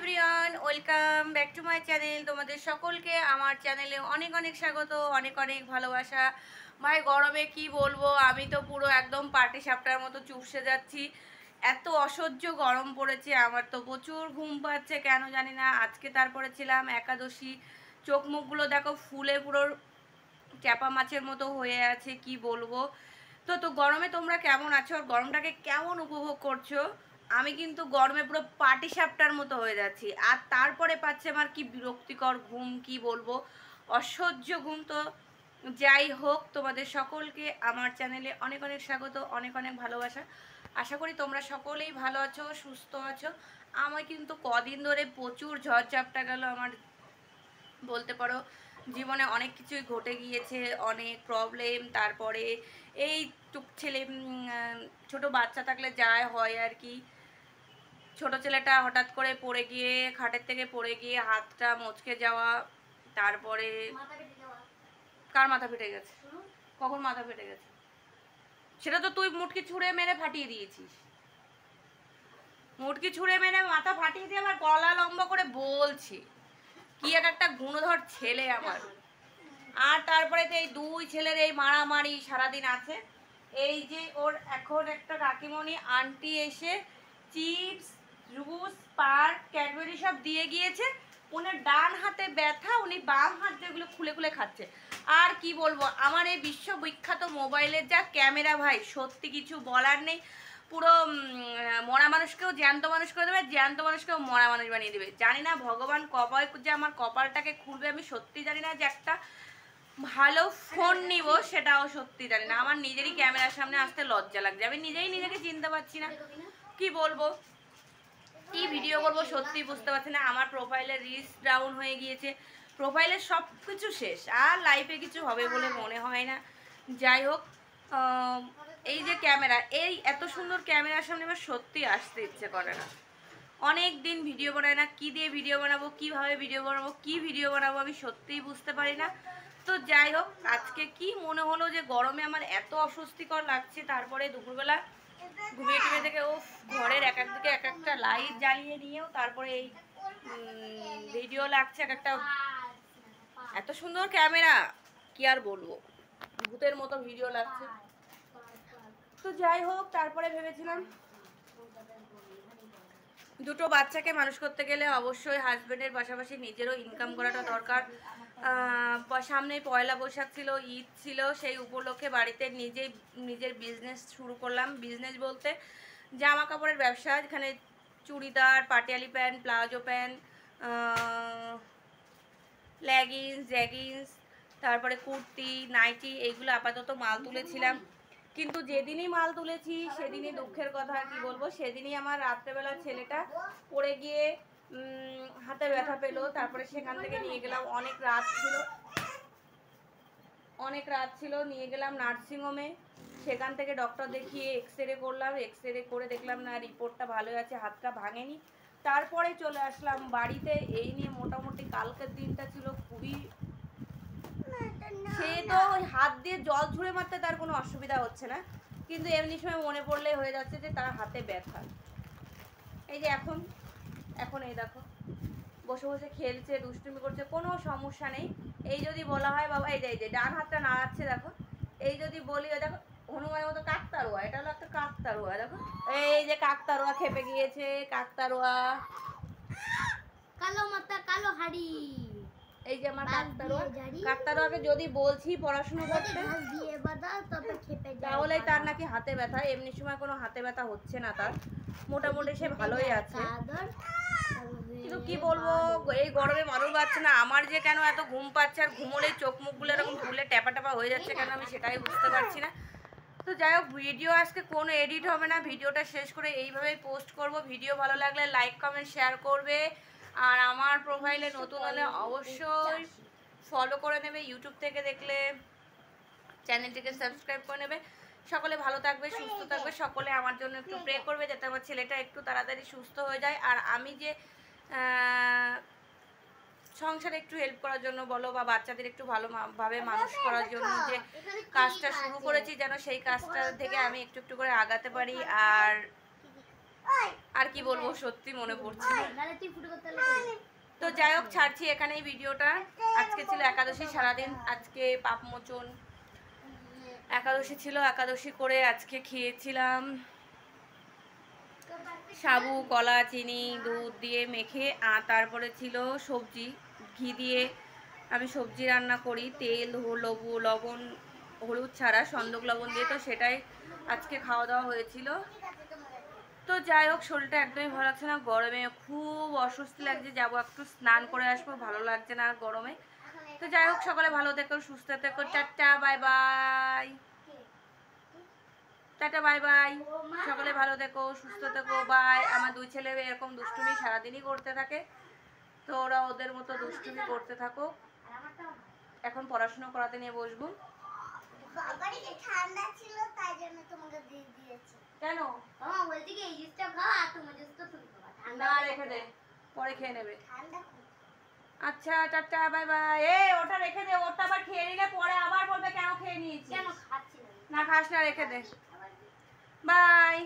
Everyone, welcome back to my channel. তোমাদের সকলকে আমার চ্যানেলে অনেক অনেক স্বাগত, অনেক অনেক ভালোবাসা। ভাই গরমে কি বলবো, আমি তো পুরো একদম পাটি সাপটার মতো চুপসে যাচ্ছি। এত অসহ্য গরম পড়েছে, আমার তো প্রচুর ঘুম পাচ্ছে কেন জানি না। আজকে তারপরে ছিলাম একাদশী, চোখ মুখগুলো দেখো ফুলে পুরো চাপা মাছের মতো হয়ে আছে, কি বলবো। তো গরমে তোমরা কেমন আছো আর গরমটাকে কেমন উপভোগ করছো? আমি কিন্তু গরমে পুরো পাটি সাপটার মতো হয়ে যাচ্ছি, আর তারপরে পাচ্ছে আমার কি বিরক্তিকর ঘুম, কি বলবো, অসহ্য ঘুম। তো যাই হোক, তোমাদের সকলকে আমার চ্যানেলে অনেক অনেক স্বাগত, অনেক অনেক ভালোবাসা। আশা করি তোমরা সকলেই ভালো আছো, সুস্থ আছো। আমার কিন্তু কদিন ধরে প্রচুর ঝড়-ঝাপটা গেল আমার, বলতে পারো জীবনে অনেক কিছুই ঘটে গিয়েছে, অনেক প্রবলেম। তারপরে এই ছেলে ছোট বাচ্চা থাকলে যায় হয় আর কি। ছোট ছেলেটা হঠাৎ করে পড়ে গিয়ে, খাটের থেকে পড়ে গিয়ে হাতটা মচকে যাওয়া। তারপরে কার মাথা ফেটে গেছে? কখন মাথা ফেটে গেছে? সেটা তো তুই মুটকি ছুঁড়ে মেরে ফাটিয়ে দিয়েছিস। মুটকি ছুঁড়ে মেরে মাথা ফাটিয়ে দিয়ে আমার গলা লম্বা করে বলছি, কি একটা গুণধর ছেলে আমার। আর তারপরে তো এই দুই ছেলের এই মারামারি সারাদিন আছে। এই যে ওর এখন একটা কাকিমণি আন্টি এসে চিপস, জুস, পার্ক, ক্যাডবেরি সব দিয়ে গিয়েছে। ওনার ডান হাতে ব্যথা, উনি বাম হাত যেগুলো খুলে খুলে খাচ্ছে। আর কি বলবো, আমার এই বিশ্ববিখ্যাত মোবাইলের যা ক্যামেরা ভাই, সত্যি কিছু বলার নেই। পুরো মরা মানুষকেও জ্যান্ত মানুষ করে দেবে, জ্যান্ত মানুষকেও মরা মানুষ বানিয়ে দেবে। জানি না ভগবান কবে যে আমার কপালটাকে খুলবে, আমি সত্যি জানি না। যে একটা ভালো ফোন নিব সেটাও সত্যি জানি না। আমার নিজেরই ক্যামেরার সামনে আসতে লজ্জা লাগছে, আমি নিজেই নিজেকে চিনতে পারছি না। কি বলবো, কি ভিডিও করবো সত্যি বুঝতে পারছি না। আমার প্রোফাইলের রিচ ডাউন হয়ে গিয়েছে, প্রোফাইলের সব কিছু শেষ, আর লাইফে কিছু হবে বলে মনে হয় না। যাই হোক, এই যে ক্যামেরা, এই এত সুন্দর ক্যামেরার সামনে আমার সত্যি আসতে ইচ্ছে করে না। অনেক দিন ভিডিও বানাই না, কি দিয়ে ভিডিও বানাবো, কিভাবে ভিডিও বানাবো, কি ভিডিও বানাবো আমি সত্যিই বুঝতে পারি না। তো যাই হোক, আজকে কি মনে হলো যে গরমে আমার এত অস্বস্তিকর লাগছে। তারপরে দুপুরবেলা ঘুমিয়ে টুমিয়ে থেকে ও ঘরের এক একদিকে এক একটা লাইট জ্বালিয়ে নিয়েও তারপরে এই ভিডিও লাগছে এক একটা। এত সুন্দর ক্যামেরা, কি আর বলবো, ভূতের মতো ভিডিও লাগছে। তো যাই হোক, তারপরে ভেবেছিলাম দুটো বাচ্চাকে মানুষ করতে গেলে অবশ্যই হাজব্যান্ডের পাশাপাশি নিজেরও ইনকাম করাটা দরকার। সামনেই পয়লা বৈশাখ ছিল, ঈদ ছিল, সেই উপলক্ষে বাড়িতে নিজের বিজনেস শুরু করলাম। বিজনেস বলতে জামা কাপড়ের ব্যবসা, যেখানে churidar, Patiala pant, palazzo pant, leggings, jeggings, তারপরে কুর্তি, নাইটি, এইগুলো আপাতত মাল তুলেছিলাম। কিন্তু যেদিনই মাল তুলেছি সেদিনই দুঃখের কথা, কি বলবো, সেদিনই আমার রাত্রেবেলা ছেলেটা পড়ে গিয়ে হাতে ব্যথা পেলো। তারপরে সেখান থেকে নিয়ে গেলাম, অনেক রাত ছিল, নিয়ে গেলাম নার্সিংহোমে। সেখান থেকে ডক্টর দেখিয়ে এক্সরে করলাম, এক্সরে করে দেখলাম না, রিপোর্টটা ভালো আছে, হাতটা ভাঙেনি। তারপরে চলে আসলাম বাড়িতে। এই নিয়ে মোটামুটি কালকের দিনটা ছিল খুবই, সে তো ওই হাত দিয়ে জল ছুঁড়ে মারতে তার কোনো অসুবিধা হচ্ছে না, কিন্তু এমনি সময় মনে পড়লে হয়ে যাচ্ছে যে তার হাতে ব্যথা। এই যে এখন এখন এই দেখো বসে বসে খেলছে, দুষ্টুমি করছে, কোনো সমস্যা নেই। এই যদি বলা হয় বাবা, এই যে ডান হাতটা নাড়াচ্ছে দেখো, এই যদি বলি দেখো হনুমানের মতো কাকতারুয়া, এটা হলো একটা কাকতারুয়া, দেখো এই যে কাকতারুয়া খেপে গিয়েছে, কাকতারুয়া, কালো মাথা কালো হাড়ি। এই যে আমার কাকতারুয়া। কাকতারুয়াকে যদি বলছি পড়াশোনা করতে তাহলে তার নাকি হাতে ব্যথা, এমনি সময় কোনো হাতে ব্যথা হচ্ছে না তার, মোটামুটি সে ভালোই আছে। কিন্তু কি বলবো, এই গরমে মানুষ পাচ্ছে না। আমার যে কেন এত ঘুম পাচ্ছে, আর ঘুমোলেই চোখ মুখগুলো এরকম ফুলে ট্যাপা ট্যাপা হয়ে যাচ্ছে কেন, আমি সেটাই বুঝতে পারছি না। তো যাই হোক, ভিডিও আজকে কোনো এডিট হবে না, ভিডিওটা শেষ করে এইভাবেই পোস্ট করব। ভিডিও ভালো লাগলে লাইক কমেন্ট শেয়ার করবে, আর আমার প্রোফাইলে নতুন হলে অবশ্যই ফলো করে নেবে, ইউটিউব থেকে দেখলে চ্যানেলটিকে সাবস্ক্রাইব করে নেবে। সকলে ভালো থাকবে, সুস্থ থাকবে, সকলে আমার জন্য একটু প্রে করবে যাতে আমার ছেলেটা একটু তাড়াতাড়ি সুস্থ হয়ে যায়। আর আমি যে সংসারে একটু হেল্প করার জন্য বলো, বা বাচ্চাদের একটু ভালোভাবে মানুষ করার জন্য যে কাজটা শুরু করেছি, যেন সেই কাজটা থেকে আমি একটু একটু করে আগাতে পারি। আর আর কি বলবো, সত্যি মনে পড়ছে। তো যাই হোক, ছাড়ছি এখানেই ভিডিওটা। আজকে ছিল একাদশী সারাদিন, আজকে পাপ মোচন একাদশী ছিল। একাদশী করে আজকে খেয়েছিলাম সাবু, কলা, চিনি, দুধ দিয়ে মেখে। আর তারপরে ছিল সবজি, ঘি দিয়ে আমি সবজি রান্না করি, তেল, লবণ, হলুদ ছাড়া, সন্দক লবণ দিয়ে। তো সেটাই আজকে খাওয়া দাওয়া হয়েছিল। তো যাই হোক, শরীরটা একদমই ভালো লাগছে না, গরমে খুব অস্বস্তি লাগছে। যাবো একটু স্নান করে আসবো, ভালো লাগছে না গরমে। তো যাই হোক, সকালে ভালো থেকো, সুস্থ থেকো, tata bye bye, tata bye bye. সকলে ভালো থেকো, সুস্থ থেকো, বাই। আমার দুই ছেলে এরকম দুষ্টুমি সারাদিনই করতে থাকে, তো ওরা ওদের মতো দুষ্টুমি করতে থাকো। এখন পড়াশোনা করাতে নিয়ে বসবো। ঠান্ডা ছিল তাই জন্য তোমাকে দিয়ে দিয়েছি। কেন? মামা বলছি কি এই জুসটা খাও আর তুমি জুসটা তুমি খাও। ঠান্ডা রেখে দে, পরে খেয়ে নেবে। ঠান্ডা। আচ্ছা টাটা বাই বাই। এই ওটা রেখে দে, ওটা আবার খেয়ে নিলে পরে আবার বলবে কেন খেয়ে নিয়েছিস। কেন খাচ্ছি না? না খাস না, রেখে দে। বাই।